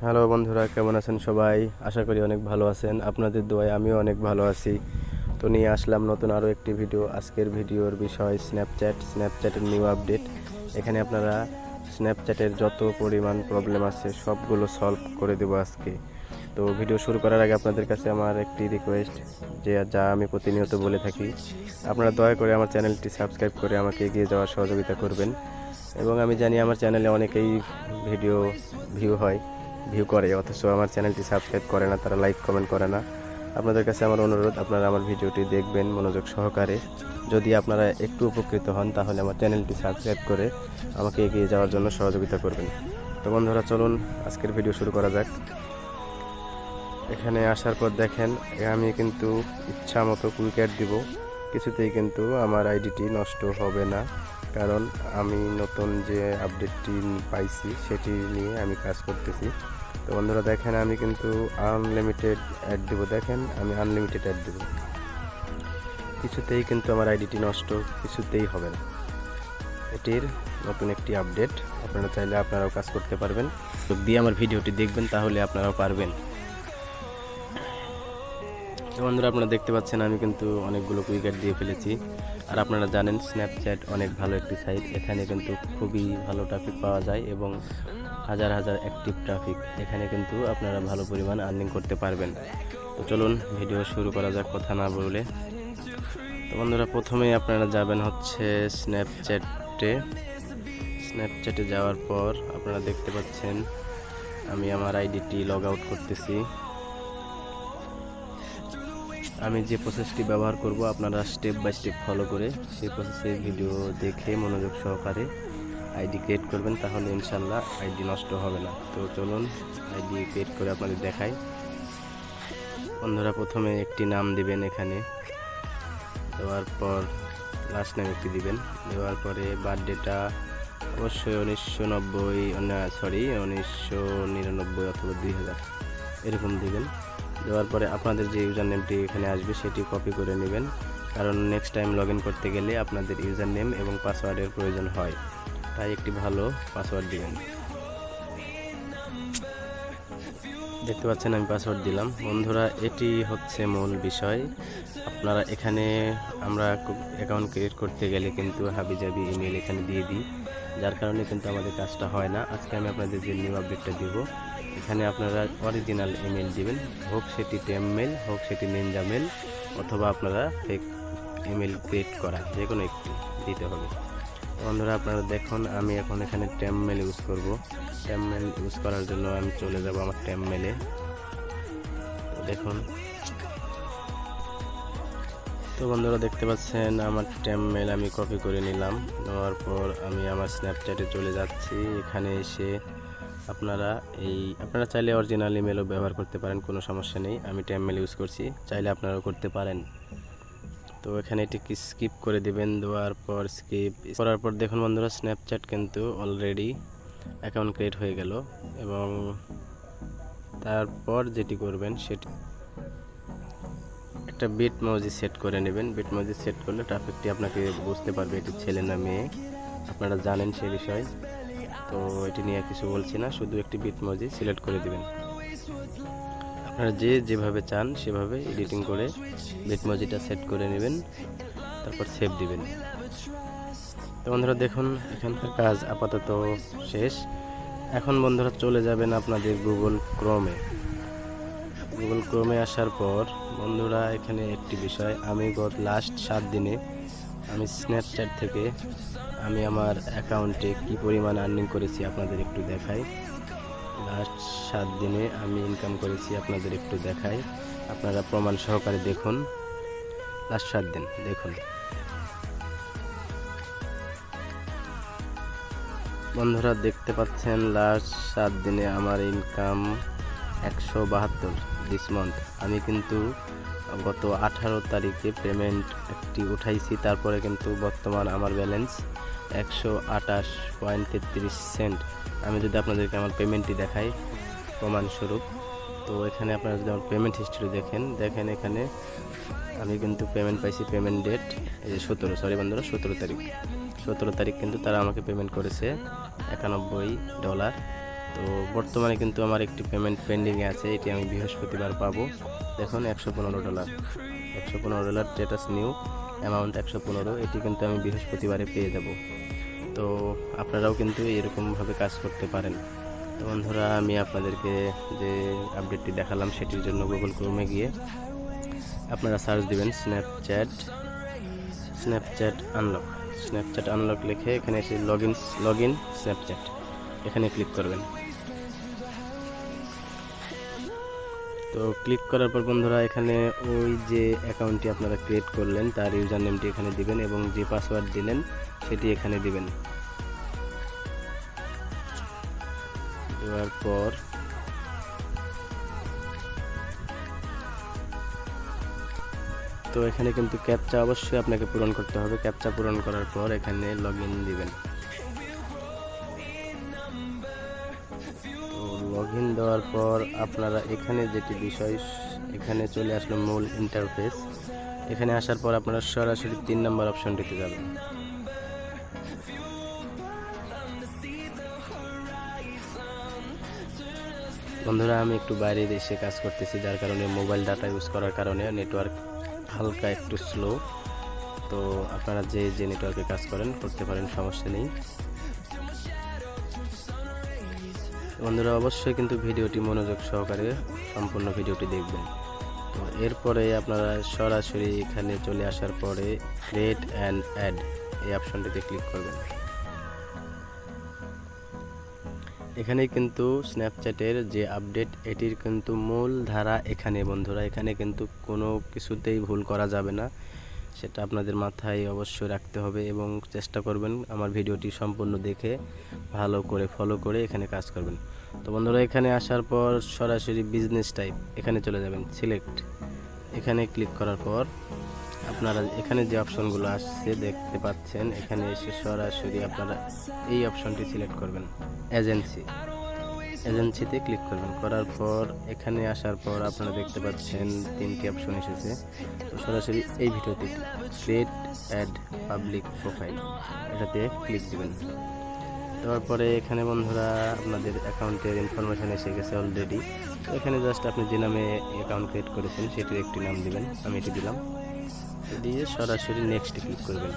Hello বন্ধুরা, কেমন আছেন সবাই? আশা করি অনেক ভালো আছেন। আপনাদের দোয়ায় আমিও অনেক ভালো আছি। তো নিয়ে আসলাম নতুন আরও একটি ভিডিও। আজকের ভিডিওর বিষয় স্ন্যাপচ্যাটের নিউ আপডেট। এখানে আপনারা স্ন্যাপচ্যাটের যত পরিমাণ প্রবলেম আছে সবগুলো সলভ করে দেবো আজকে। তো ভিডিও শুরু করার আগে আপনাদের কাছে আমার একটি রিকোয়েস্ট, যা আমি প্রতিনিয়ত বলে থাকি, আপনারা দয়া করে আমার চ্যানেলটি সাবস্ক্রাইব করে আমাকে এগিয়ে যাওয়ার সহযোগিতা করবেন। এবং আমি জানি আমার চ্যানেলে অনেকেই ভিউ করে, অথচ আমার চ্যানেলটি সাবস্ক্রাইব করে না, তারা লাইক কমেন্ট করে না। আপনাদের কাছে আমার অনুরোধ, আপনারা আমার ভিডিওটি দেখবেন মনোযোগ সহকারে। যদি আপনারা একটু উপকৃত হন তাহলে আমার চ্যানেলটি সাবস্ক্রাইব করে আমাকে এগিয়ে যাওয়ার জন্য সহযোগিতা করবেন। তো বন্ধুরা, চলুন আজকের ভিডিও শুরু করা যাক। এখানে আসার পর দেখেন, আমি কিন্তু ইচ্ছা মতো কুইক অ্যাড দিব, কিছুতেই কিন্তু আমার আইডিটি নষ্ট হবে না, কারণ আমি নতুন যে আপডেটটি পাইছি সেটি নিয়ে আমি কাজ করতেছি। তো বন্ধুরা দেখেন, আমি কিন্তু আনলিমিটেড অ্যাড দেবো। দেখেন, আমি আনলিমিটেড অ্যাড দেবো, কিছুতেই কিন্তু আমার আইডিটি নষ্ট কিছুতেই হবে না। এটির নতুন একটি আপডেট, আপনারা চাইলে আপনারাও কাজ করতে পারবেন। যদি আমার ভিডিওটি দেখবেন তাহলে আপনারাও পারবেন। তো বন্ধুরা, আপনারা দেখতে পাচ্ছেন আমি কিন্তু অনেকগুলো কুইক দিয়ে ফেলেছি। আর আপনারা জানেন স্ন্যাপচ্যাট অনেক ভালো একটি সাইট। এখানে কিন্তু খুবই ভালো ট্রাফিক পাওয়া যায় এবং হাজার হাজার অ্যাক্টিভ ট্রাফিক। এখানে কিন্তু আপনারা ভালো পরিমাণ আর্নিং করতে পারবেন। তো চলুন ভিডিও শুরু করা যাক কথা না বলে। তো বন্ধুরা, প্রথমেই আপনারা যাবেন হচ্ছে স্ন্যাপচ্যাটে যাওয়ার পর আপনারা দেখতে পাচ্ছেন আমি আমার আইডিটি লগ আউট করতেছি। আমি যে প্রসেসটি ব্যবহার করব আপনারা স্টেপ বাই স্টেপ ফলো করে সেই প্রসেসের ভিডিও দেখে মনোযোগ সহকারে আইডি ক্রিয়েট করবেন, তাহলে ইনশাল্লাহ আইডি নষ্ট হবে না। তো চলুন আইডি ক্রিয়েট করে আপনাদের দেখাই। বন্ধুরা, প্রথমে একটি নাম দিবেন, এখানে দেওয়ার পর লাস্ট নেম একটি দিবেন। দেওয়ার পরে বার্থডেটা অবশ্যই 1999 অথবা 2000 এরকম দিবেন। দেওয়ার পরে আপনাদের যে ইউজার নেমটি এখানে আসবে সেটি কপি করে নেবেন, কারণ নেক্সট টাইম লগ ইন করতে গেলে আপনাদের ইউজার নেম এবং পাসওয়ার্ডের প্রয়োজন হয়, তাই একটি ভালো পাসওয়ার্ড দিবেন। দেখতে পাচ্ছেন আমি পাসওয়ার্ড দিলাম। বন্ধুরা, এটি হচ্ছে মূল বিষয়। আপনারা এখানে আমরা অ্যাকাউন্ট ক্রিয়েট করতে গেলে কিন্তু হাবিজাবি ইমেল এখানে দিয়ে দিই, যার কারণে কিন্তু আমাদের কাজটা হয় না। আজকে আমি আপনাদের যে নিউ আপডেটটা দিব, এখানে আপনারা অরিজিনাল ইমেল দিবেন, হোক সেটি টেম মেল, হোক সেটি নিনজা মেল, অথবা আপনারা ফেক ইমেল ক্রিয়েট করা, যে কোনো একটি দিতে হবে। বন্ধুরা, আপনারা দেখুন আমি এখন এখানে টেম মেল ইউজ করব। টেম মেল ইউজ করার জন্য আমি চলে যাব আমার টেম মেলে। দেখুন, তো বন্ধুরা দেখতে পাচ্ছেন আমার টেম মেল আমি কপি করে নিলাম। নেওয়ার পর আমি আমার স্ন্যাপচ্যাটে চলে যাচ্ছি। এখানে এসে আপনারা চাইলে অরিজিনাল ইমেলও ব্যবহার করতে পারেন, কোনো সমস্যা নেই। আমি টেম মেল ইউজ করছি, চাইলে আপনারাও করতে পারেন। তো এখানে এটিকে স্কিপ করে দিবেন। দেওয়ার পর স্কিপ করার পর দেখুন বন্ধুরা, স্ন্যাপচ্যাট কিন্তু অলরেডি অ্যাকাউন্ট ক্রিয়েট হয়ে গেল। এবং তারপর যেটি করবেন সেটি একটা বিটমোজি সেট করে নেবেন। বিটমোজি সেট করলে ট্রাফিকটি আপনাকে বুঝতে পারবে এটি ছেলে না মেয়ে, আপনারা জানেন সে বিষয়। তো এটি নিয়ে কিছু বলছি না, শুধু একটি বিটমোজি সিলেক্ট করে দিবেন। আপনারা যেভাবে চান সেভাবে এডিটিং করে বিটমোজিটা সেট করে নেবেন, তারপর সেভ দিবেন। তো বন্ধুরা দেখুন, এখানকার কাজ আপাতত শেষ। এখন বন্ধুরা চলে যাবেন আপনাদের গুগল ক্রোমে আসার পর বন্ধুরা এখানে একটি বিষয়, আমি লাস্ট 7 দিনে আমি স্ন্যাপচ্যাট থেকে আমি আমার অ্যাকাউন্টে কি পরিমাণ আর্নিং করেছি আপনাদের একটু দেখাই। লাস্ট 7 দিনে আমি ইনকাম করেছি আপনাদের একটু দেখাই, আপনারা প্রমাণ সহকারে দেখুন। লাস্ট 7 দিন দেখুন বন্ধুরা, দেখতে পাচ্ছেন লাস্ট 7 দিনে আমার ইনকাম 172 দিস মান্থ। আমি কিন্তু গত 18 তারিখে পেমেন্ট একটি উঠাইছি, তারপরে কিন্তু বর্তমান আমার ব্যালেন্স 128.33 আমি যদি আপনাদেরকে আমার পেমেন্টটি দেখাই প্রমাণস্বরূপ, তো এখানে আপনারা যদি আমার পেমেন্ট হিস্ট্রি দেখেন এখানে আমি কিন্তু পেমেন্ট পাইছি। পেমেন্ট ডেট এই যে 17 তারিখ কিন্তু তারা আমাকে পেমেন্ট করেছে $91। তো বর্তমানে কিন্তু আমার একটি পেমেন্ট পেন্ডিংয়ে আছে, এটি আমি বৃহস্পতিবার পাবো। দেখুন $115, $115 স্ট্যাটাস নিউ অ্যামাউন্ট 115, এটি কিন্তু আমি বৃহস্পতিবারে পেয়ে যাব। তো আপনারাও কিন্তু এরকমভাবে কাজ করতে পারেন। তো বন্ধুরা, আমি আপনাদেরকে যে আপডেটটি দেখালাম সেটির জন্য গুগল ক্রোমে গিয়ে আপনারা সার্চ দিবেন স্ন্যাপচ্যাট আনলক লিখে এখানে এসে লগ ইন স্ন্যাপচ্যাট, এখানে ক্লিক করবেন। তো ক্লিক করার পর বন্ধুরা, এখানে ওই যে অ্যাকাউন্টটি আপনারা ক্রিয়েট করলেন তার ইউজার নেমটি এখানে দিবেন এবং যে পাসওয়ার্ড দিলেন সেটি এখানে দিবেন। দেওয়ার পর তো এখানে কিন্তু ক্যাপচা অবশ্যই আপনাকে পূরণ করতে হবে। ক্যাপচা পূরণ করার পর এখানে লগ ইন দিবেন। তো লগ ইন দেওয়ার পর আপনারা এখানে যেটি বিষয়, এখানে চলে আসলো মূল ইন্টারফেস। এখানে আসার পর আপনারা সরাসরি 3 নম্বর অপশনটিতে যাবেন। বন্ধুরা, আমি একটু বাইরে এসে কাজ করতেছি, যার কারণে মোবাইল ডাটা ইউজ করার কারণে নেটওয়ার্ক হালকা একটু স্লো। তো আপনারা যে নেটওয়ার্কে কাজ করতে পারেন, সমস্যা নেই। বন্ধুরা, অবশ্যই কিন্তু ভিডিওটি মনোযোগ সহকারে সম্পূর্ণ ভিডিওটি দেখবেন। তো এরপরে আপনারা সরাসরি এখানে চলে আসার পরে ক্রিয়েট অ্যান্ড অ্যাড এই অপশনটিতে ক্লিক করবেন। এখানেই কিন্তু স্ন্যাপচ্যাটের যে আপডেট, এটির কিন্তু মূল ধারা এখানে। বন্ধুরা, এখানে কিন্তু কোনো কিছুতেই ভুল করা যাবে না, সেটা আপনাদের মাথায় অবশ্যই রাখতে হবে এবং চেষ্টা করবেন আমার ভিডিওটি সম্পূর্ণ দেখে ভালো করে ফলো করে এখানে কাজ করবেন। তো বন্ধুরা, এখানে আসার পর সরাসরি বিজনেস টাইপ এখানে চলে যাবেন, সিলেক্ট, এখানে ক্লিক করার পর আপনারা এখানে যে অপশনগুলো আসছে দেখতে পাচ্ছেন, এখানে এসে সরাসরি আপনারা এই অপশনটি সিলেক্ট করবেন, এজেন্সিতে ক্লিক করবেন। করার পর এখানে আসার পর আপনারা দেখতে পাচ্ছেন 3টি অপশন এসেছে। তো সরাসরি এই ভিডিওতে ক্রিয়েট অ্যাড পাবলিক প্রোফাইল, এটাতে ক্লিক দিবেন। তারপরে এখানে বন্ধুরা আপনাদের অ্যাকাউন্টের ইনফরমেশান এসে গেছে অলরেডি। তো এখানে জাস্ট আপনি যে নামে অ্যাকাউন্ট ক্রিয়েট করেছেন সেটির একটি নাম দিবেন, আমি এটি দিলাম। দিয়ে সরাসরি নেক্সটে ক্লিক করবেন।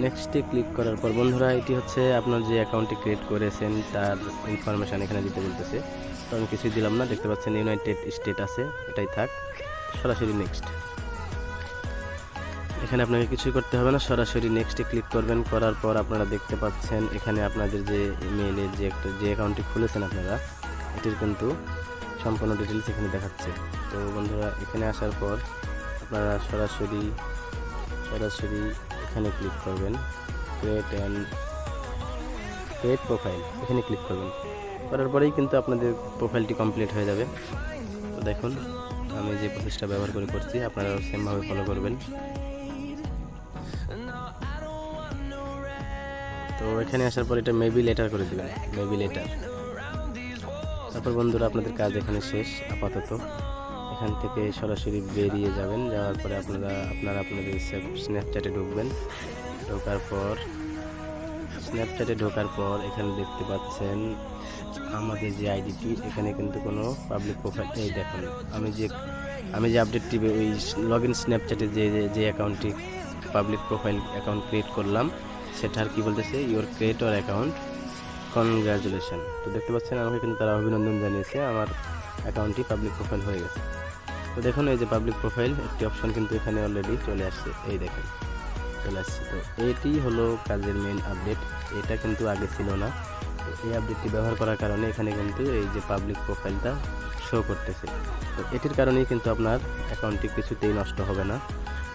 নেক্সটে ক্লিক করার পর বন্ধুরা, এটি হচ্ছে আপনার যে অ্যাকাউন্টটি ক্রিয়েট করেছেন তার ইনফরমেশান এখানে দিতে বলতেছে। তো আমি কিছুই দিলাম না, দেখতে পাচ্ছেন ইউনাইটেড স্টেট আছে, এটাই থাক। সরাসরি নেক্সট, এখানে আপনাকে কিছুই করতে হবে না, সরাসরি নেক্সটে ক্লিক করবেন। করার পর আপনারা দেখতে পাচ্ছেন এখানে আপনাদের যে ইমেইলের যে অ্যাকাউন্টটি খুলেছেন আপনারা, এটির কিন্তু সম্পূর্ণ ডিটেলস এখানে দেখাচ্ছে। তো বন্ধুরা, এখানে আসার পর আপনারা সরাসরি এখানে ক্লিক করবেন, ক্রিয়েট প্রোফাইল, এখানে ক্লিক করবেন। করার পরেই কিন্তু আপনাদের প্রোফাইলটি কমপ্লিট হয়ে যাবে। তো দেখুন, আমি যে প্রসেসটা ব্যবহার করছি আপনারাও সেমভাবে ফলো করবেন। তো এখানে আসার পর এটা মেবি লেটার করে দেবেন, মেবি লেটার। তারপর বন্ধুরা, আপনাদের কাজ এখানে শেষ আপাতত। এখান থেকে সরাসরি বেরিয়ে যাবেন, যাওয়ার পরে আপনারা আপনাদের স্ন্যাপচ্যাটে ঢুকবেন। স্ন্যাপচ্যাটে ঢোকার পর এখানে দেখতে পাচ্ছেন আমাদের যে আইডিটি, এখানে কিন্তু কোনো পাবলিক প্রোফাইল, এই দেখুন আমি যে আপডেটটি ওই লগ ইন স্ন্যাপচ্যাটে যে অ্যাকাউন্টটি পাবলিক প্রোফাইল অ্যাকাউন্ট ক্রিয়েট করলাম, সেটার কি বলতেছে, ইওর ক্রিয়েটর অ্যাকাউন্ট কনগ্রাচুলেশন। তো দেখতে পাচ্ছেন আমাকে কিন্তু তারা অভিনন্দন জানিয়েছে, আমার অ্যাকাউন্টটি পাবলিক প্রোফাইল হয়ে গেছে। তো দেখুন, এই যে পাবলিক প্রোফাইল একটি অপশন কিন্তু এখানে অলরেডি চলে আসছে, এই দেখেন চলে আসছে। তো এটি হলো কাজের মেন আপডেট, এটা কিন্তু আগে ছিল না। তো এই আপডেটটি ব্যবহার করার কারণে এখানে কিন্তু এই যে পাবলিক প্রোফাইলটা শো করতেছে। তো এটির কারণেই কিন্তু আপনার অ্যাকাউন্টটি কিছুতেই নষ্ট হবে না।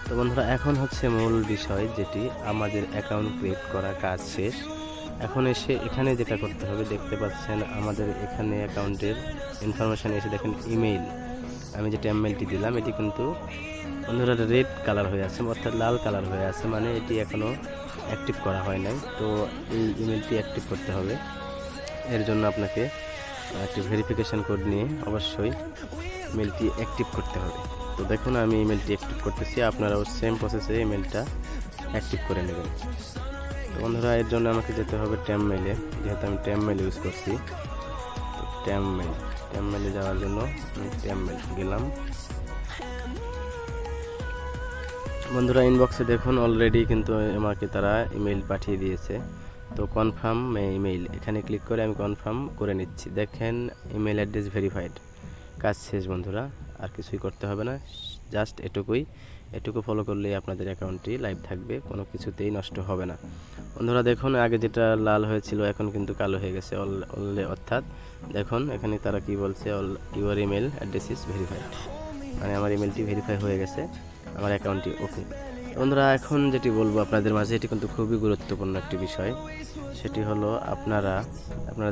তো বন্ধুরা, এখন হচ্ছে মূল বিষয়, যেটি আমাদের অ্যাকাউন্ট ক্রিয়েট করা কাজ শেষ। এখন এসে এখানে যেটা করতে হবে, দেখতে পাচ্ছেন আমাদের এখানে অ্যাকাউন্টের ইনফরমেশান এসে দেখেন ইমেইল, আমি যেটা ইমেইলটি দিলাম এটি কিন্তু বন্ধুরা রেড কালার হয়ে আছে, অর্থাৎ লাল কালার হয়ে আছে, মানে এটি এখনও অ্যাক্টিভ করা হয় নাই। তো এই ইমেইলটি অ্যাক্টিভ করতে হবে, এর জন্য আপনাকে একটি ভেরিফিকেশান কোড নিয়ে অবশ্যই ইমেইলটি অ্যাক্টিভ করতে হবে। তো দেখুন, আমি ইমেইলটি অ্যাক্টিভ করতেছি, আপনারাও সেম প্রসেসে ইমেইলটা অ্যাক্টিভ করে নেবেন। তো বন্ধুরা এর জন্য আমাকে যেতে হবে ট্যাম মেলে, যেহেতু আমি ট্যাম মেল ইউজ করছি। তো ট্যাম মেলে যাওয়ার জন্য আমি ট্যাম মেল গেলাম। বন্ধুরা ইনবক্সে দেখুন অলরেডি কিন্তু আমাকে তারা ইমেল পাঠিয়ে দিয়েছে। তো কনফার্ম ইমেইল এখানে ক্লিক করে আমি কনফার্ম করে নিচ্ছি। দেখেন ইমেল অ্যাড্রেস ভেরিফাইড, কাজ শেষ বন্ধুরা, আর কিছুই করতে হবে না, জাস্ট এটুকু ফলো করলেই আপনাদের অ্যাকাউন্টটি লাইভ থাকবে, কোনো কিছুতেই নষ্ট হবে না। বন্ধুরা দেখুন আগে যেটা লাল হয়েছিল এখন কিন্তু কালো হয়ে গেছে অর্থাৎ দেখুন এখানে তারা কি বলছে, your email address is verified, মানে আমার ইমেলটি ভেরিফাই হয়ে গেছে, আমার অ্যাকাউন্টটি ওকে। বন্ধুরা এখন যেটি বলবো আপনাদের মাঝে, এটি কিন্তু খুবই গুরুত্বপূর্ণ একটি বিষয়। সেটি হলো আপনারা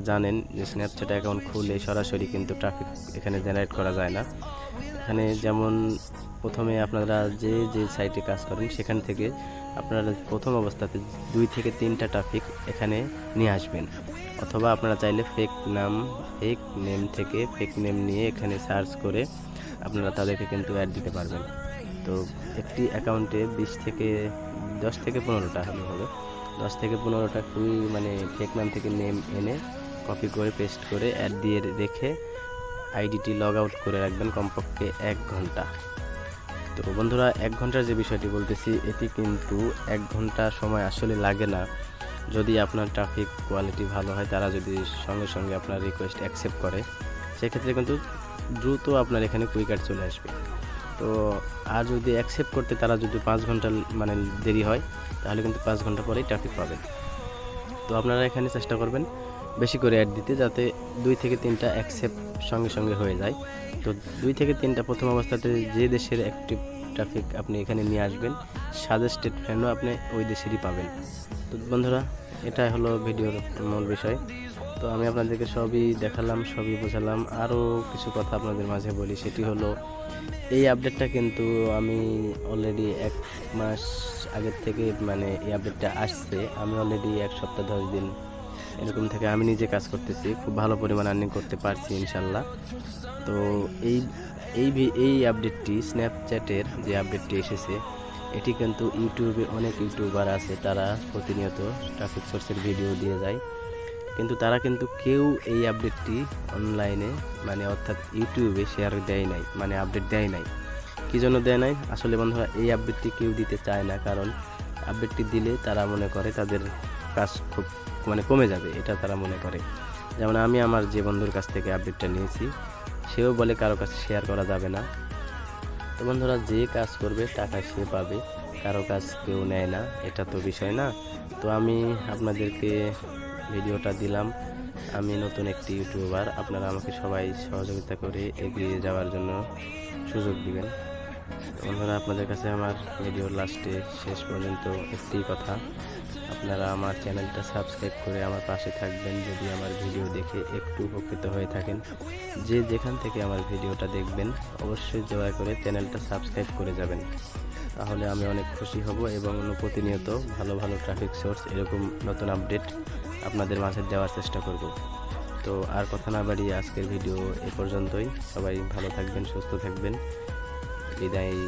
জানেন যে স্ন্যাপচ্যাট অ্যাকাউন্ট খুলে সরাসরি কিন্তু ট্রাফিক এখানে জেনারেট করা যায় না। এখানে যেমন প্রথমে আপনারা যে সাইটে কাজ করেন সেখান থেকে আপনারা প্রথম অবস্থাতে 2 থেকে 3টা ট্রাফিক এখানে নিয়ে আসবেন, অথবা আপনারা চাইলে ফেক নেম নিয়ে এখানে সার্চ করে আপনারা তাদেরকে কিন্তু অ্যাড দিতে পারবেন। তো একটি অ্যাকাউন্টে 10 থেকে 15টা হবে, 10 থেকে 15টা খুবই মানে ফেক নাম থেকে নেম এনে কপি করে পেস্ট করে অ্যাড দিয়ে রেখে আইডিটি লগ আউট করে রাখবেন কমপক্ষে 1 ঘন্টা। তো বন্ধুরা 1 ঘন্টার যে বিষয়টি বলতেছি, এটি কিন্তু 1 ঘন্টা সময় আসলে লাগে না যদি আপনার ট্রাফিক কোয়ালিটি ভালো হয়, তারা যদি সঙ্গে সঙ্গে আপনার রিকোয়েস্ট অ্যাকসেপ্ট করে, সেক্ষেত্রে কিন্তু দ্রুত আপনার এখানে কুইকার চলে আসবে। তো আর যদি অ্যাকসেপ্ট করতে তারা যদি 5 ঘন্টা মানে দেরি হয়, তাহলে কিন্তু 5 ঘন্টা পরেই ট্রাফিক পাবে। তো আপনারা এখানে চেষ্টা করবেন বেশি করে অ্যাড দিতে, যাতে 2 থেকে 3টা অ্যাকসেপ্ট সঙ্গে সঙ্গে হয়ে যায়। তো 2 থেকে 3টা প্রথম অবস্থাতে যে দেশের অ্যাক্টিভ ট্রাফিক আপনি এখানে নিয়ে আসবেন, সাজেস্টেড ফ্রেন্ডও আপনি ওই দেশেরই পাবেন। তো বন্ধুরা এটাই হলো ভিডিওর মূল বিষয়। তো আমি আপনাদেরকে সবই দেখালাম, সবই বোঝালাম। আরও কিছু কথা আপনাদের মাঝে বলি, সেটি হলো এই আপডেটটা কিন্তু আমি অলরেডি 1 মাস আগের থেকে মানে এই আপডেটটা আসছে, আমি অলরেডি 1 সপ্তাহ 10 দিন এরকম থেকে আমি নিজে কাজ করতেছি, খুব ভালো পরিমাণ আর্নিং করতে পারছি ইনশাল্লাহ। তো এই আপডেটটি স্ন্যাপচ্যাটের যে আপডেটটি এসেছে, এটি কিন্তু ইউটিউবে অনেক ইউটিউবার আছে, তারা প্রতিনিয়ত ট্রাফিক সোর্সের ভিডিও দিয়ে যায়, কিন্তু তারা কিন্তু কেউ এই আপডেটটি অনলাইনে মানে অর্থাৎ ইউটিউবে শেয়ার দেয় নাই, মানে আপডেট দেয় নাই। কী জন্য দেয় নাই? আসলে বন্ধুরা এই আপডেটটি কেউ দিতে চায় না, কারণ আপডেটটি দিলে তারা মনে করে তাদের কাজ খুব মানে কমে যাবে, এটা তারা মনে করে। যেমন আমি আমার যে বন্ধুর কাছ থেকে আপডেটটা নিয়েছি, সেও বলে কারো কাছে শেয়ার করা যাবে না। তো বন্ধুরা যে কাজ করবে টাকা সে পাবে, কারো কাজ কেউ নেয় না, এটা তো বিষয় না। তো আমি আপনাদেরকে ভিডিওটা দিলাম, আমি নতুন একটি ইউটিউবার, আপনারা আমাকে সবাই সহযোগিতা করে এগিয়ে যাওয়ার জন্য সুযোগ দিবেন। তো বন্ধুরা আপনাদের কাছে আমার ভিডিওর লাস্টে শেষ পর্যন্ত একটি কথা, আপনারা আমার চ্যানেলটা সাবস্ক্রাইব করে আমার পাশে থাকবেন যদি আমার ভিডিও দেখে একটু উপকৃত হয়ে থাকেন। যে যেখান থেকে আমার ভিডিওটা দেখবেন অবশ্যই দয়া করে চ্যানেলটা সাবস্ক্রাইব করে যাবেন, তাহলে আমি অনেক খুশি হব এবং প্রতিনিয়ত ভালো ভালো ট্রাফিক সোর্স এরকম নতুন আপডেট আপনাদের মাঝে দেওয়ার চেষ্টা করব। তো আর কথা না বাড়িয়ে আজকের ভিডিও এ পর্যন্তই। সবাই ভালো থাকবেন, সুস্থ থাকবেন, বিদায়।